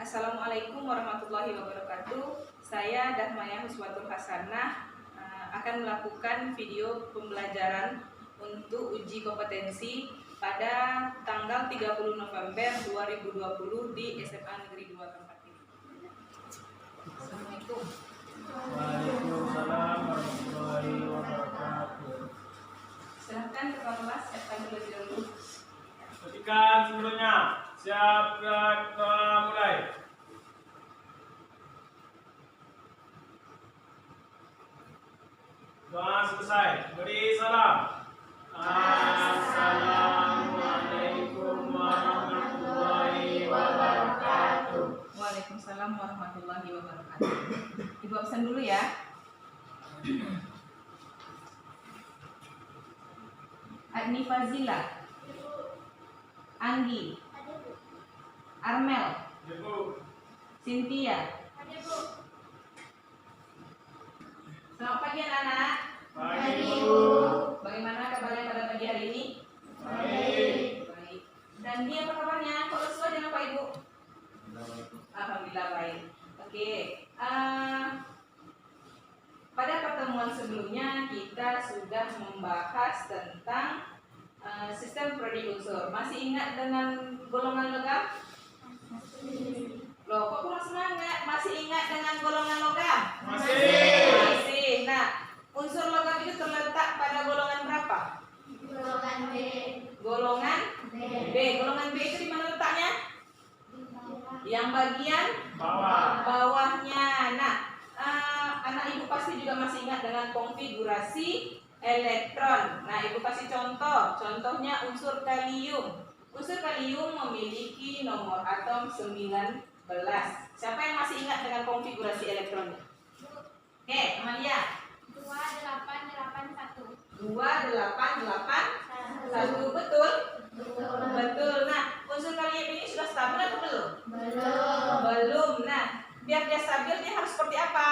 Assalamualaikum warahmatullahi wabarakatuh. Saya Dahmaya Huswatul Hasanah akan melakukan video pembelajaran untuk uji kompetensi pada tanggal 30 November 2020 di SMA Negeri 2 tempat ini. Assalamualaikum. Waalaikumsalam warahmatullahi wabarakatuh. Silahkan ketua kelas siapkan terlebih dahulu. Ketikan sebelumnya. Siap, gerak, mulai. Doa selesai. Beri salam. Assalamualaikum warahmatullahi wabarakatuh. Waalaikumsalam warahmatullahi wabarakatuh. Ibu absen dulu ya. Adni Fazila, Anggi, Armel, Cynthia. Selamat pagi anak-anak. Pagi, Bu. Bagaimana kabarnya pada pagi hari ini? Baik. Baik. Dan dia apa kabarnya? Kalau sesuai dengan Pak Ibu? Alhamdulillah baik. Oke. Pada pertemuan sebelumnya kita sudah membahas tentang sistem prodi unsur. Masih ingat dengan golongan logam? Loh, kok kurang semangat? Masih ingat dengan golongan logam? Masih. Nah, unsur logam itu terletak pada golongan berapa? Golongan B. Golongan B. Golongan B itu di mana letaknya? Yang bagian bawahnya. Nah, anak ibu pasti juga masih ingat dengan konfigurasi elektron. Nah, ibu kasih contoh. Contohnya unsur kalium. Unsur kalium memiliki nomor atom 19. Siapa yang masih ingat dengan konfigurasi elektronnya? Oke, Amalia. 2881. 2881, betul? Betul. Nah, unsur kalium ini sudah stabil atau belum? Belum. Nah, biar dia stabil dia harus seperti apa?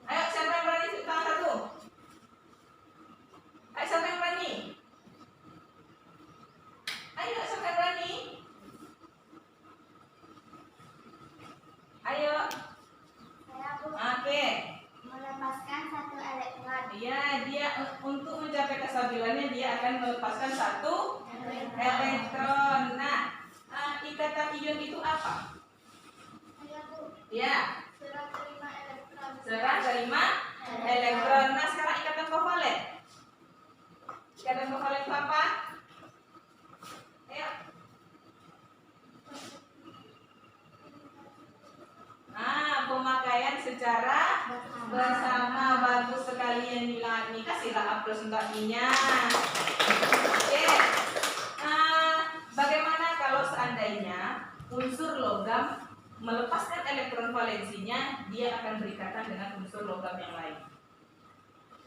Ayo, siapa yang berani tunjuk tangan satu? Ayo, siapa yang berani? Ayo, siapa yang berani? Ayo. Oke. Melepaskan satu elektron. Iya, dia untuk mencapai kestabilannya dia akan melepaskan satu elektron. Nah, ikatan ion itu apa? Ya, Serah terima elektron. serah terima elektron. Nah, sekarang ikatan kovalen. Ikatan kovalen itu apa? Ayo. Pemakaian secara bersama. Bagus sekali yang bilang ini. Kasihlah aplaus untuk Aninya. Oke. Bagaimana kalau seandainya unsur logam melepaskan elektron valensinya, dia akan berikatan dengan unsur logam yang lain.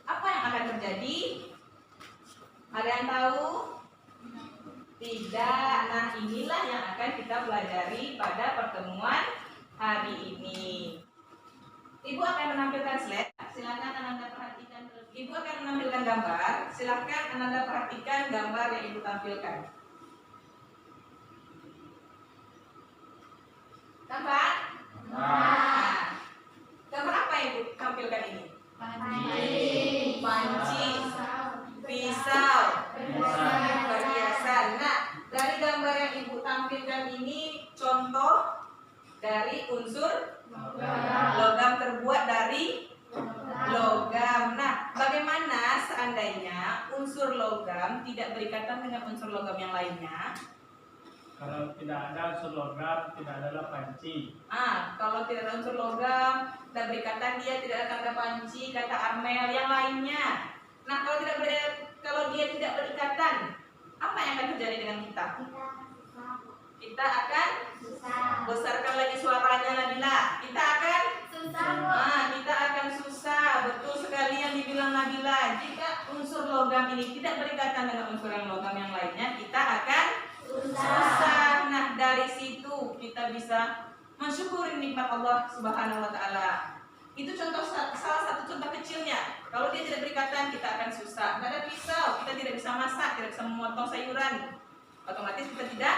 Apa yang akan terjadi? Ada yang tahu? Tidak. Nah, inilah yang akan kita pelajari pada pertemuan hari ini. Ibu akan menampilkan slide. Silakan Ananda perhatikan. Ibu akan menampilkan gambar. Silakan Ananda perhatikan gambar yang Ibu tampilkan. Gambar? Nah, gambar apa yang Ibu tampilkan ini? Panci, pisau, perhiasan. Nah, dari gambar yang Ibu tampilkan ini contoh dari unsur logam, terbuat dari logam. Nah, bagaimana seandainya unsur logam tidak berikatan dengan unsur logam yang lainnya? Kalau tidak ada unsur logam, tidak ada panci. Kalau tidak ada unsur logam dan berikatan, dia tidak akan ada panci, kata Armel, yang lainnya. Nah, kalau dia tidak berikatan, apa yang akan terjadi dengan kita? Kita akan besarkan lagi suaranya, Nabila. Kita akan kita akan susah. Betul sekali yang dibilang Nabila. Jika unsur logam ini tidak berikatan dengan unsur yang logam yang lainnya, kita akan susah. Nah, dari situ kita bisa mensyukuri nikmat Allah Subhanahu wa taala. Itu contoh, salah satu contoh kecilnya. Kalau dia tidak berikatan, kita akan susah. Tidak ada pisau, kita tidak bisa masak, tidak bisa memotong sayuran. Otomatis kita tidak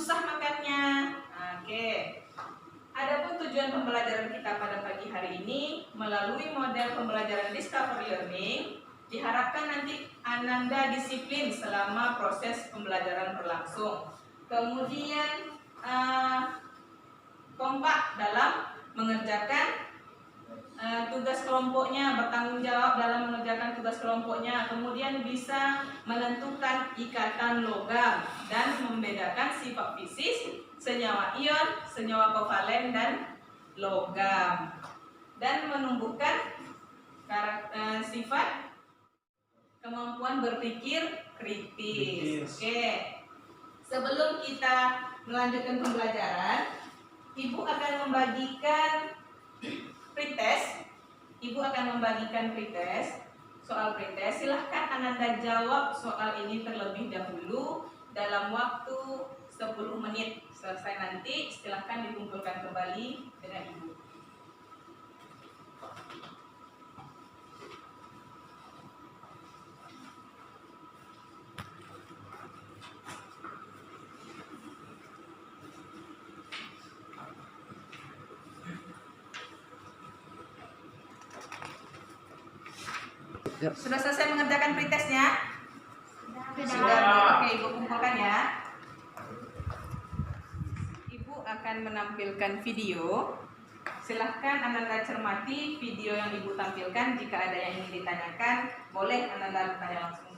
susah makannya. Oke. Adapun tujuan pembelajaran kita pada pagi hari ini melalui model pembelajaran discovery learning, diharapkan nanti Ananda disiplin selama proses pembelajaran berlangsung. Kemudian kompak dalam mengerjakan tugas kelompoknya, bertanggung jawab dalam mengerjakan tugas kelompoknya, kemudian bisa menentukan ikatan logam dan membedakan sifat fisik senyawa ion, senyawa kovalen dan logam, dan menumbuhkan sifat kemampuan berpikir kritis. Oke. Sebelum kita melanjutkan pembelajaran, Ibu akan membagikan pretest. Ibu akan membagikan pretest, soal pretest. Silahkan Ananda jawab soal ini terlebih dahulu dalam waktu 10 menit. Selesai nanti silahkan dikumpulkan kembali dengan Ibu. Sudah selesai mengerjakan pretestnya? Sudah. Oke, Ibu kumpulkan ya. Ibu akan menampilkan video. Silahkan Ananda cermati video yang Ibu tampilkan. Jika ada yang ingin ditanyakan, boleh Ananda bertanya langsung.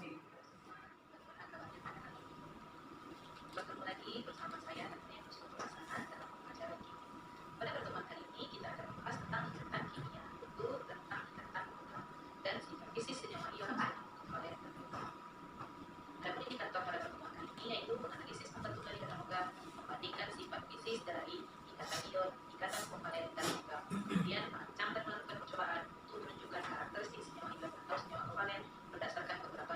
Bertemu lagi bersama saya Natania Kusuma dalam acara ini. Pada pertemuan kali ini kita akan membahas tentang ikatan kimia, yaitu tentang ikatan logam dan sifat fisik senyawa ion kovalen dan logam. Adapun indikator pada pertemuan kali ini yaitu menganalisis pembentukan ikatan logam, membandingkan sifat fisik dari ikatan ion, ikatan kovalen dan logam. Kemudian merancang dan melakukan percobaan untuk menunjukkan karakteristik senyawa ion atau senyawa kovalen berdasarkan beberapa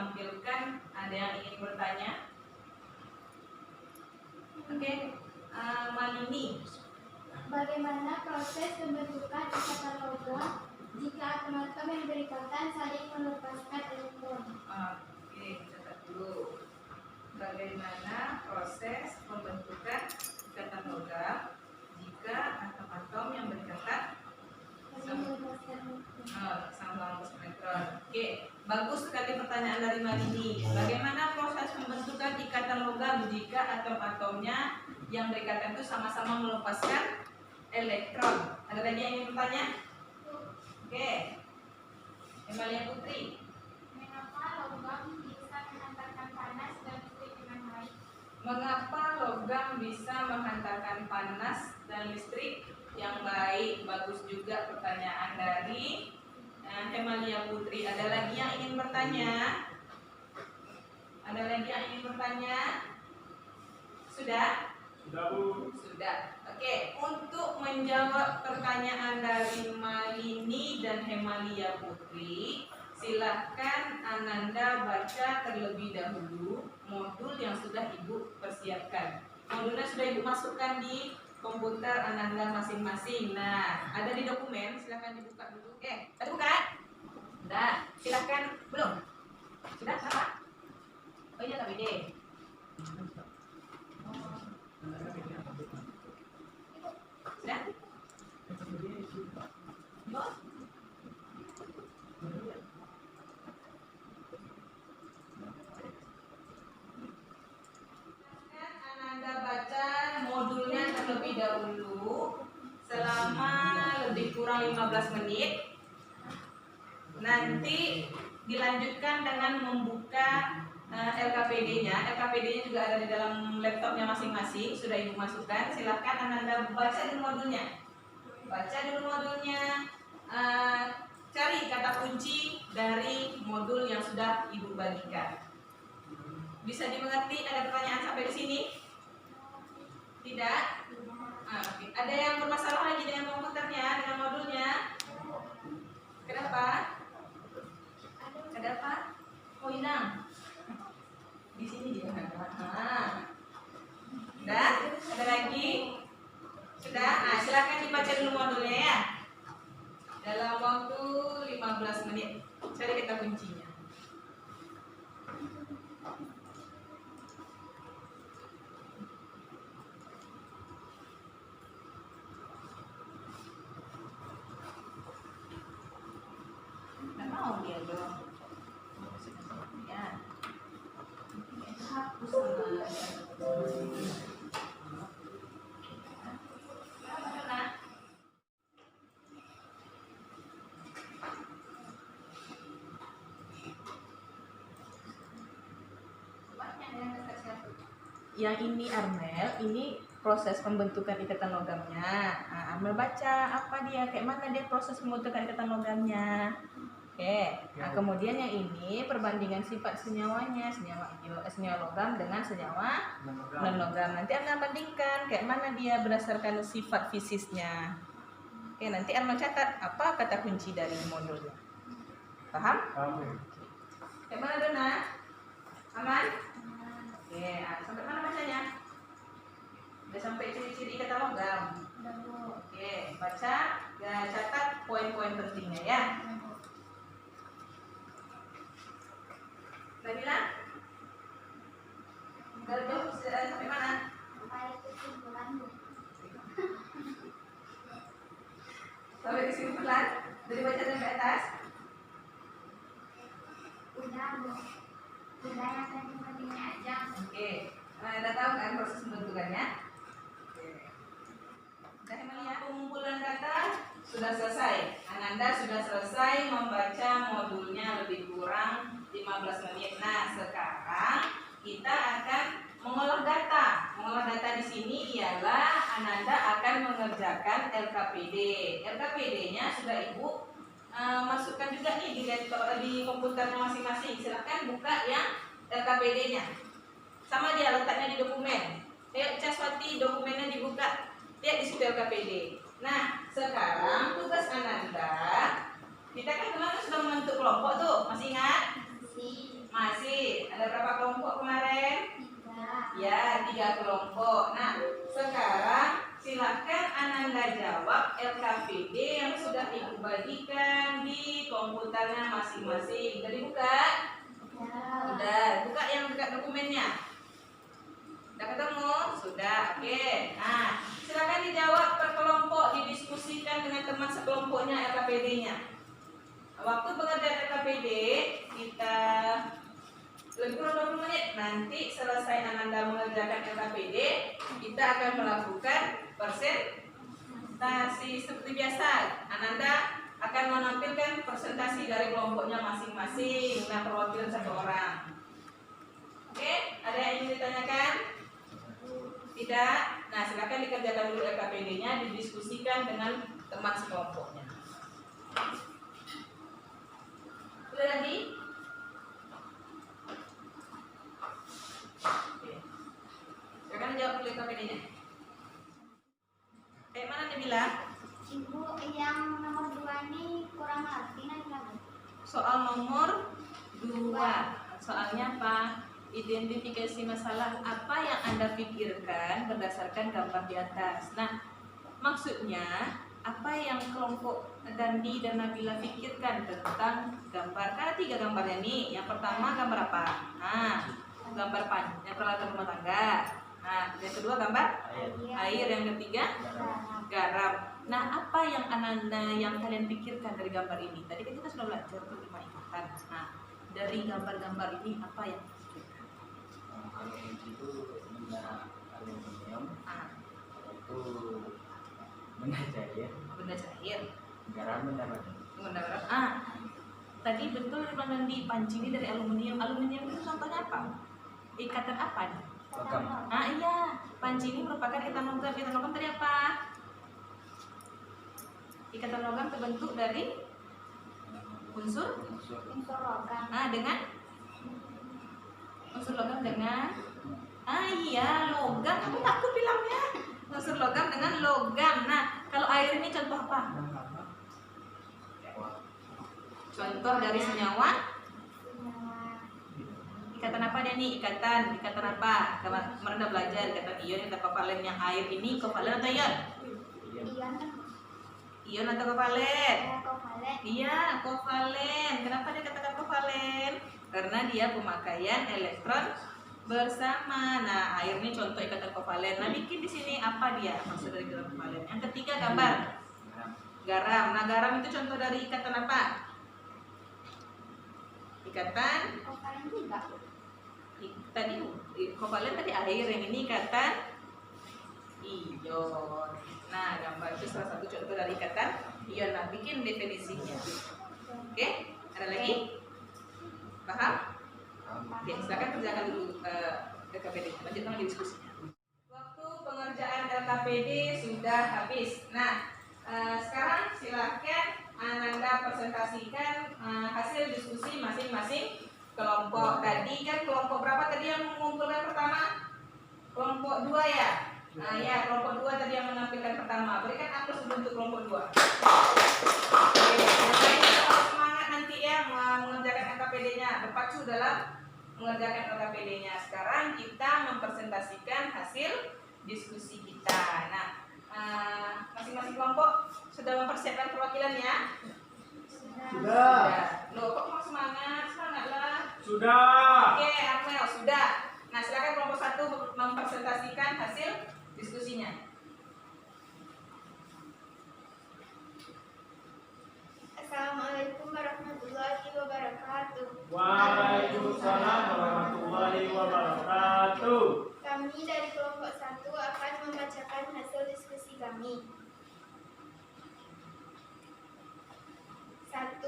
tampilkan. Ada yang ingin bertanya? Oke, Malini. Bagaimana proses pembentukan ikatan logam jika atom-atom yang berikatan saling melepaskan elektron? Oke, catat dulu. Bagaimana proses pembentukan ikatan logam jika atom-atom yang berikatan Saling melepaskan elektron. sama elektron? Oke, bagus sekali pertanyaan dari Malini. Bagaimana proses pembentukan ikatan logam jika atom-atomnya yang berikatan itu sama-sama melepaskan elektron? Ada lagi yang ingin bertanya? Oke, Emalia Putri. Mengapa logam bisa menghantarkan panas dan listrik dengan baik? Mengapa logam bisa menghantarkan panas dan listrik yang baik? Bagus juga pertanyaan dari Emalia Putri. Ada lagi yang ingin bertanya? Ada lagi yang ingin bertanya? Sudah? Sudah Bu. Sudah. Oke, untuk menjawab pertanyaan dari Malini dan Hemalia Putri, silahkan Ananda baca terlebih dahulu modul yang sudah Ibu persiapkan. Modulnya sudah Ibu masukkan di komputer Ananda masing-masing. Nah, ada di dokumen, silahkan dibuka dulu. Ada buka? Sudah. Silahkan. Belum? Sudah? Apa? Oh iya, KBD. Sudah? Belum? Ananda baca modulnya terlebih dahulu selama lebih kurang 15 menit. Nanti dilanjutkan dengan membuka LKPD-nya. LKPD-nya juga ada di dalam laptopnya masing-masing. Sudah Ibu masukkan. Silahkan Ananda baca dulu modulnya. Baca dulu modulnya. Cari kata kunci dari modul yang sudah Ibu bagikan. Bisa dimengerti? Ada pertanyaan sampai di sini? Tidak? Oke. Ada yang bermasalah lagi dengan komputernya, dengan modulnya? Kenapa? Kenapa? Oh, hilang. Di sini dia. Sudah? Ada lagi? Sudah? Nah, silakan dibaca dulu modulnya ya. Dalam waktu 15 menit. Cari kata kuncinya. Nggak mau dia dong. Ya. Hapus sama. Yang ini Armel, ini proses pembentukan ikatan logamnya. Nah, Armel baca apa dia, kayak mana dia proses pembentukan ikatan logamnya. Oke. Nah, kemudian yang ini perbandingan sifat senyawanya, senyawa logam dengan senyawa non logam. Nanti Armel bandingkan kayak mana dia berdasarkan sifat fisisnya. Oke, nanti Armel catat apa kata kunci dari modulnya. Paham? Paham. Kayak mana Dona? Aman? Oke, sampai mana bacanya? Udah sampai ciri-ciri ikatan logam. Oke, baca dan catat poin-poin pentingnya ya. Nabila? Udah sampai mana? Sampai kesimpulan? Dari baca sampai atas? Udah yang penting-pentingnya aja. Oke, Anda tahu kan proses pembentukannya? Oke. Melihat pengumpulan kata sudah selesai. Ananda sudah selesai membaca modulnya lebih kurang 15 menit. Nah, sekarang kita akan mengolah data. Mengolah data di sini ialah Ananda akan mengerjakan LKPD. LKPD-nya sudah Ibu masukkan juga nih di laptop, di komputernya masing-masing. Silahkan buka yang LKPD-nya. Sama dia letaknya di dokumen. Caswati dokumennya dibuka. Lihat di situ LKPD. Nah, sekarang tugas Ananda, kita kan kemarin sudah membentuk kelompok tuh, masih ingat? Masih. Ada berapa kelompok kemarin? 3. Ya, 3 kelompok. Nah, sekarang silakan Ananda jawab LKPD yang sudah Ibu bagikan di komputernya masing-masing. Udah dibuka? Udah. Buka yang dekat dokumennya. Udah ketemu? Sudah. Oke. Nah, silakan dijawab per kelompok, didiskusikan dengan teman sekelompoknya LKPD-nya. Waktu pengerjaan LKPD kita lebih kurang 20 menit. Nanti selesai Ananda mengerjakan LKPD, kita akan melakukan presentasi seperti biasa. Ananda akan menampilkan presentasi dari kelompoknya masing-masing. Nah, perwakilan 1 orang. Oke, ada yang ingin ditanyakan? Tidak? Nah, silakan dikerjakan dulu LKPD-nya, didiskusikan dengan teman sekelompoknya. Udah lagi? Oke. Silakan jawab dulu LKPD-nya. Mana nih bilang? Ibu, yang nomor 2 ini kurang ngerti nanti lagi. Soal nomor 2. Soalnya apa? Identifikasi masalah apa yang Anda pikirkan berdasarkan gambar di atas. Nah, maksudnya apa yang kelompok Dandi dan Nabila pikirkan tentang gambar? Kan ada 3 gambarnya nih. Yang pertama gambar apa? Nah, gambar panjang peralatan rumah tangga. Nah, yang kedua gambar air. Yang ketiga garam. Nah, apa yang Ananda yang kalian pikirkan dari gambar ini? Tadi kan kita sudah belajar tuh 5 ikatan. Nah, dari gambar-gambar ini apa yang pikirkan? Kalau itu benda aluminium, itu benda cair, Benda cair. garam benda badan. Benda garam. Tadi betul dimana di panci ini dari aluminium. Aluminium itu contohnya apa? Ikatan apa nih? Logam. Iya, panci ini merupakan ikatan logam. Ikatan logam tadi apa? Ikatan logam terbentuk dari unsur Unsur logam. dengan unsur logam dengan iya, logam. Kamu takut bilangnya unsur logam dengan logam. Nah, kalau air ini contoh apa? Contoh dari senyawa. Ikatan apa dia nih? Ikatan apa? Kemarin udah belajar ikatan ion, ikatan kovalen. Yang air ini kovalen atau ion? Ion. Ion atau kovalen? Kovalen. Iya, kovalen. Kenapa dia katakan kovalen? Karena dia pemakaian elektron bersama. Nah, air ini contoh ikatan kovalen. Nah, bikin di sini apa dia maksud dari ikatan kovalen? Yang ketiga gambar garam. Nah, garam itu contoh dari ikatan apa? Ikatan Kovalen juga. tadi kovalen tadi air, yang ini ikatan ion. Nah, gambar itu salah satu contoh dari ikatan ion. Nah, bikin definisinya. Oke, ada lagi? Paham? Oke, silakan kerjakan dulu LKPD. Lanjutkan lagi diskusinya. Waktu pengerjaan LKPD sudah habis. Nah, sekarang silakan Ananda presentasikan hasil diskusi masing-masing kelompok. Tadi kan kelompok berapa tadi yang mengumpulkan pertama? Kelompok 2 ya? Nah ya, kelompok 2 tadi yang menampilkan pertama. Berikan aplaus untuk kelompok 2. Oke, yang lain harus semangat nanti ya mengerjakan LKPD-nya, berpacu dalam mengerjakan LKPD-nya. Sekarang kita mempresentasikan hasil diskusi kita. Nah, masing-masing kelompok sudah mempersiapkan perwakilannya? Sudah. Loh, kok mau semangat? Semangatlah. Sudah. Oke, Armel, sudah. Nah, silakan kelompok 1 mempresentasikan hasil diskusinya. Assalamualaikum warahmatullahi wabarakatuh. Waalaikumsalam warahmatullahi wabarakatuh. Kami dari kelompok 1 akan membacakan hasil diskusi kami. 1.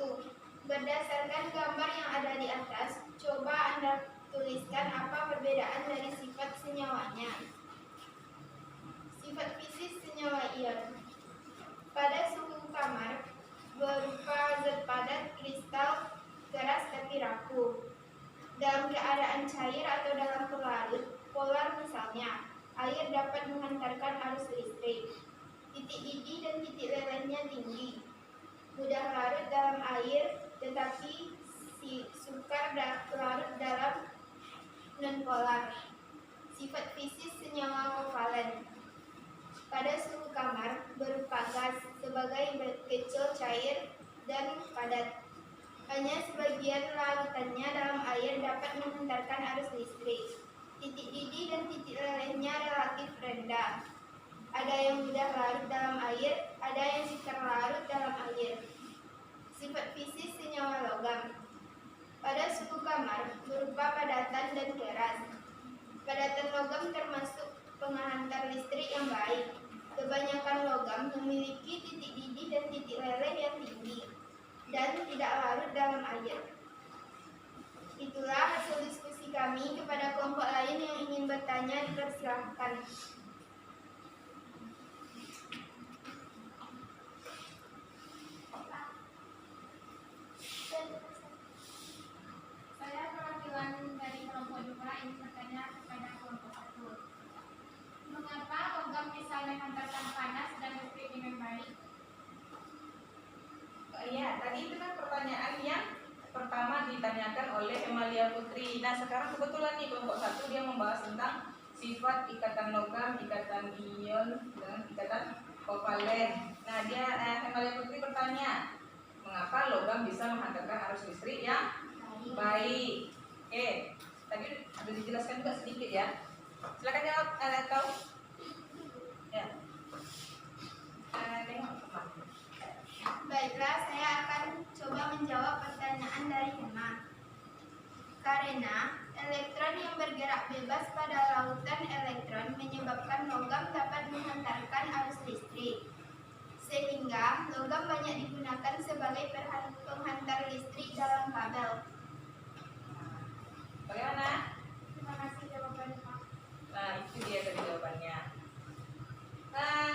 Berdasarkan gambar yang ada di atas, coba Anda tuliskan apa perbedaan dari sifat senyawanya. Sifat fisik senyawa ion. Pada suhu kamar, berupa zat padat, kristal, keras tapi rapuh. Dalam keadaan cair atau dalam pelarut, polar misalnya, air dapat menghantarkan arus listrik. Titik didih dan titik lelehnya tinggi. Mudah larut dalam air, tetapi sukar larut dalam nonpolar. Sifat fisik senyawa kovalen. Pada suhu kamar berupa gas sebagai kecil, cair, dan padat. Hanya sebagian larutannya dalam air dapat menghantarkan arus listrik. Titik didih dan titik lelehnya relatif rendah. Ada yang mudah larut dalam air, ada yang sukar larut dalam air. Sifat fisik senyawa logam. Pada suhu kamar berupa padatan dan keras. Padatan logam termasuk penghantar listrik yang baik. Kebanyakan logam memiliki titik didih dan titik leleh yang tinggi dan tidak larut dalam air. Itulah hasil diskusi kami. Kepada kelompok lain yang ingin bertanya dipersilahkan. Saya perwakilan dari kelompok 2 ingin bertanya kepada kelompok 1. Mengapa logam bisa menghantarkan panas dan listrik dengan baik? Ya, tadi itu kan pertanyaan yang pertama ditanyakan oleh Emalia Putri. Nah, sekarang kebetulan nih kelompok 1 dia membahas tentang sifat ikatan logam, ikatan ion, dan ikatan kovalen. Nah, Emalia Putri bertanya, mengapa logam bisa menghantarkan arus listrik yang baik? Oke, tadi sudah dijelaskan juga sedikit ya. Silakan jawab atau ya. Tengok. Baiklah, saya akan coba menjawab pertanyaan dari Hema. Karena elektron yang bergerak bebas pada lautan elektron menyebabkan logam dapat menghantarkan arus listrik. Sehingga logam banyak digunakan sebagai penghantar listrik dalam kabel. Bagaimana? Terima kasih jawabannya, Pak. Nah, itu dia tadi jawabannya. Nah,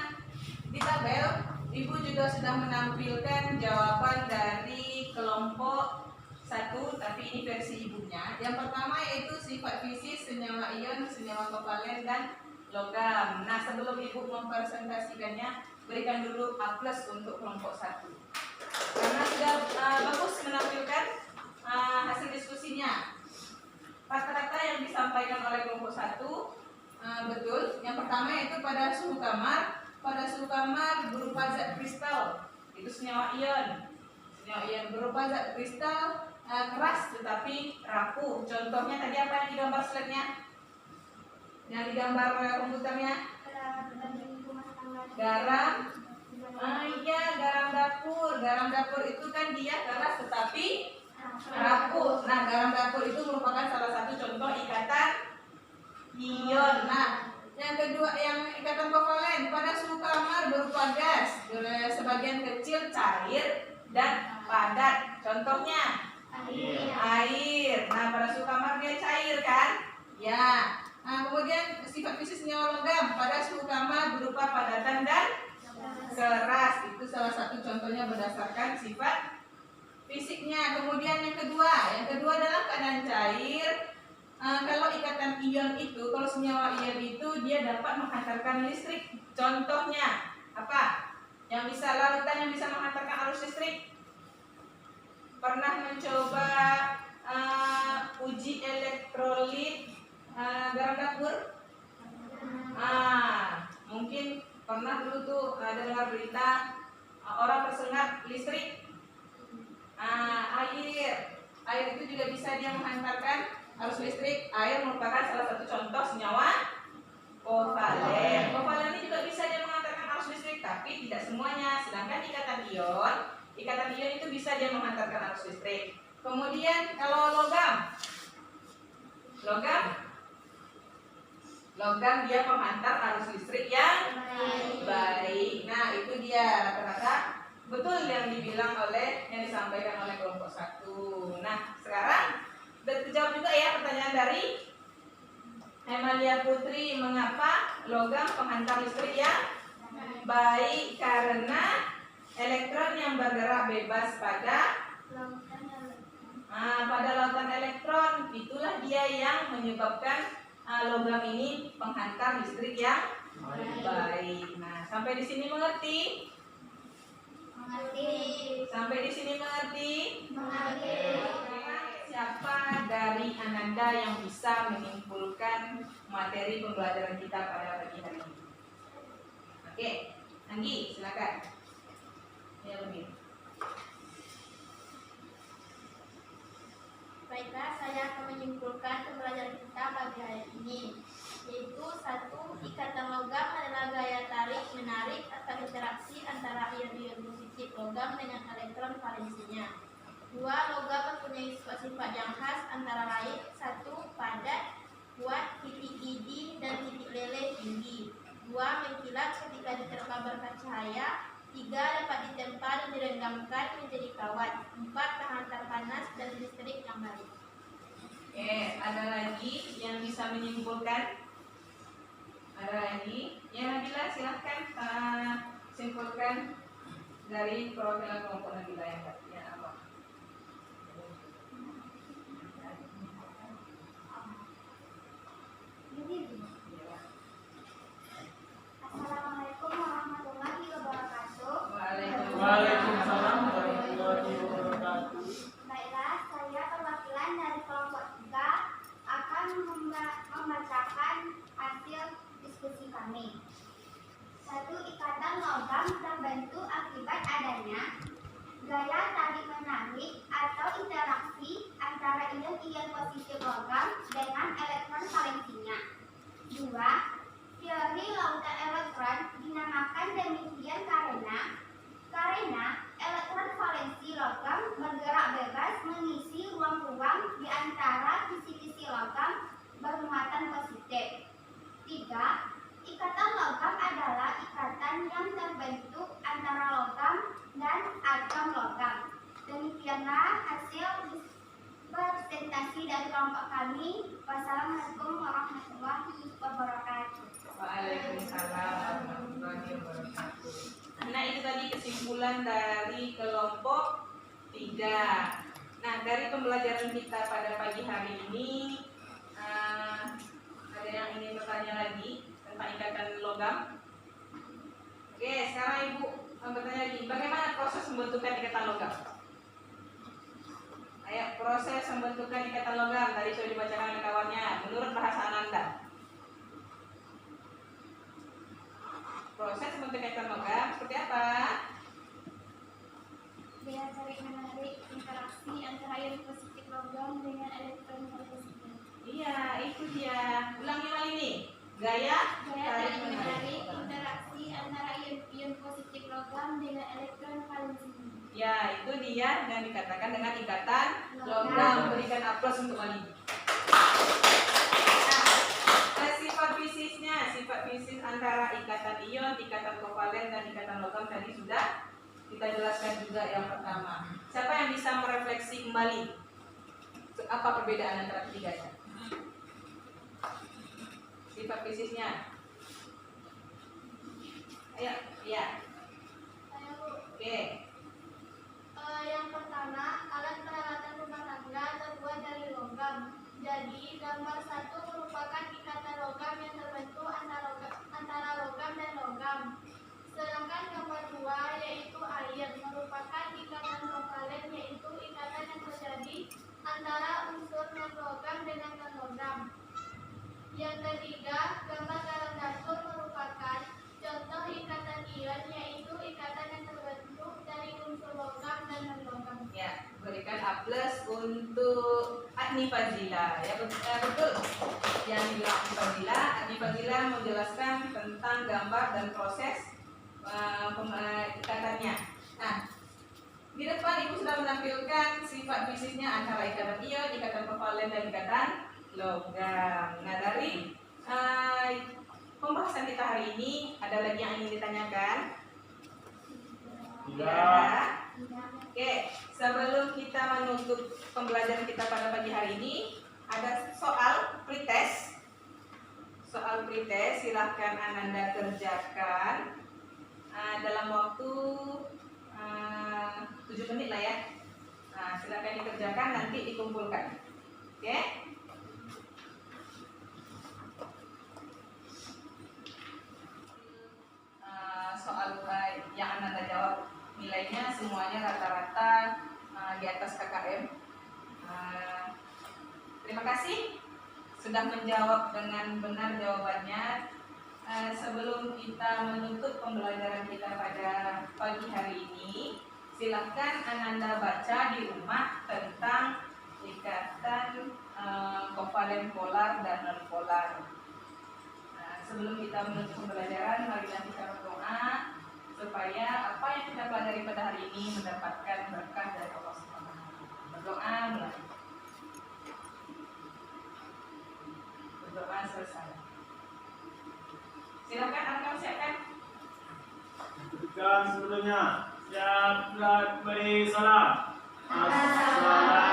di tabel Ibu juga sudah menampilkan jawaban dari kelompok 1, tapi ini versi ibunya. Yang pertama yaitu sifat fisik senyawa ion, senyawa kovalen, dan logam. Nah, sebelum Ibu mempresentasikannya, berikan dulu A+ untuk kelompok 1. Karena sudah bagus menampilkan hasil diskusinya. Rata-rata yang disampaikan oleh kelompok 1 betul. Yang pertama yaitu pada suhu kamar. Pada suhu kamar berupa zat kristal, itu senyawa ion. Senyawa ion berupa zat kristal keras tetapi rapuh. Contohnya tadi apa yang digambar slide-nya? Yang digambar komputernya? Garam. Iya, garam dapur. Garam dapur itu kan dia keras tetapi rapuh. Nah, garam dapur itu merupakan salah satu contoh ikatan ion. Nah, yang kedua, yang ikatan kovalen pada suhu kamar berupa gas, sebagian kecil cair dan padat. Contohnya air. Nah, pada suhu kamar dia cair kan? Ya. Nah, kemudian sifat fisik senyawa logam pada suhu kamar berupa padatan dan keras. Itu salah satu contohnya berdasarkan sifat fisiknya. Kemudian yang kedua dalam keadaan cair. Kalau ikatan ion itu, kalau senyawa ion itu dia dapat menghantarkan listrik. Contohnya apa? Yang bisa larutan yang bisa menghantarkan arus listrik. Pernah mencoba uji elektrolit garam dapur? Mungkin pernah dulu tuh dengar berita orang tersengat listrik. Air itu juga bisa dia menghantarkan arus listrik. Air merupakan salah satu contoh senyawa kovalen. Kovalen ini juga bisa dia menghantarkan arus listrik, tapi tidak semuanya. Sedangkan ikatan ion itu bisa dia menghantarkan arus listrik. Kemudian kalau logam dia penghantar arus listrik yang baik. Nah, itu dia rata-rata betul yang disampaikan oleh kelompok 1. Nah, sekarang sudah terjawab juga ya pertanyaan dari Emalia Putri, mengapa logam penghantar listrik yang baik? Karena elektron yang bergerak bebas pada lautan elektron, itulah dia yang menyebabkan logam ini penghantar listrik yang baik. Nah, sampai di sini mengerti? Sampai di sini mengerti? Mengerti. siapa dari Ananda yang bisa menyimpulkan materi pembelajaran kita pada pagi hari ini? Oke, Anggi, silakan. Ya, lebih. Baiklah, saya akan menyimpulkan pembelajaran kita pagi hari ini, yaitu 1. Ikatan logam adalah gaya tarik menarik atau interaksi antara ion-ion positif logam dengan elektron valensinya. 2. Logam mempunyai sifat-sifat yang khas antara lain 1. Padat, kuat, titik didih dan titik leleh tinggi. 2. Mengkilat ketika diterkabarkan cahaya. 3. Dapat ditempa dan direnggamkan menjadi kawat. 4. Tahan panas dan listrik yang baik. Oke, ada lagi yang bisa menyimpulkan? Ada lagi? Ya, Nabila, silahkan simpulkan dari perwakilan kelompok Nabila yang apa? Assalamualaikum warahmatullahi wabarakatuh. Waalaikumsalam warahmatullahi wabarakatuh. Baiklah, saya perwakilan dari kelompok 3 akan membacakan hasil diskusi kami. 1. Ikatan logam terbentuk akibat adanya gaya tarik menarik atau interaksi antara ion-ion positif logam dengan elektron valensinya. 2. Teori lautan elektron dinamakan demikian karena elektron valensi logam bergerak bebas mengisi ruang-ruang di antara kisi-kisi logam bermuatan positif. 3. Ikatan logam adalah ikatan yang terbentuk antara logam dan atom logam. Demikianlah hasil presentasi dari kelompok kami. Wassalamualaikum warahmatullahi wabarakatuh. Waalaikumsalam warahmatullahi wabarakatuh. Nah, itu tadi kesimpulan dari kelompok 3. Nah, dari pembelajaran kita pada pagi hari ini, ada yang ingin bertanya lagi tentang ikatan logam? Oke, sekarang Ibu bertanya lagi, bagaimana proses pembentukan ikatan logam? Ayo, proses pembentukan ikatan logam tadi sudah dibacakan oleh kawannya. Menurut bahasa Ananda, proses pembentukan ikatan logam seperti apa? Gaya tarik menarik interaksi antara ion positif logam dengan elektron valensinya. Iya, itu dia. Ulangi lagi nih. Gaya tarik menarik. Interaksi antara ion positif logam dengan elektron valensinya. Ya, itu dia yang dikatakan dengan ikatan logam. Berikan aplaus untuk Ali. Nah, sifat fisis antara ikatan ion, ikatan kovalen dan ikatan logam tadi sudah kita jelaskan juga yang pertama. Siapa yang bisa merefleksi kembali apa perbedaan antara ketiganya? Sifat fisisnya. Ayo, ya. Oke. Yang pertama, alat peralatan rumah tangga terbuat dari logam. Jadi, gambar 1 merupakan ikatan logam yang terbentuk antara logam dan logam. Sedangkan gambar 2 yaitu air merupakan ikatan kovalen, yaitu ikatan yang terjadi antara unsur non-logam dengan non-logam. Yang ketiga, gambar dalam dapur merupakan contoh ikatan ion, yaitu ikatan yang terbentuk dari unsur logam dan non-logam. Ya, berikan aplaus untuk Agni Fazila. Ya, betul. Yang dibilang Agni Fazila menjelaskan tentang gambar dan proses ikatannya. Nah, di depan Ibu sudah menampilkan sifat fisisnya antara ikatan ion, ikatan kovalen dan ikatan logam. Nah, dari pembahasan kita hari ini, ada lagi yang ingin ditanyakan? Tidak. Oke, sebelum kita menutup pembelajaran kita pada pagi hari ini, ada soal pretest. Soal pretest, silahkan Ananda kerjakan dalam waktu 7 menit lah ya. Nah, silahkan dikerjakan, nanti dikumpulkan. Oke? Soal yang Ananda jawab nilainya semuanya rata-rata di atas KKM. sudah menjawab dengan benar jawabannya. Sebelum kita menutup pembelajaran kita pada pagi hari ini, silakan Ananda baca di rumah tentang ikatan kovalen polar dan non polar. Sebelum kita menutup pembelajaran, marilah kita berdoa supaya apa yang kita pelajari pada hari ini mendapatkan berkah dari Allah Subhanahu wa Ta'ala. Berdoa mulai. Berdoa selesai. Silakan Arkam siapkan. Sebelumnya siap beri salam. Assalamualaikum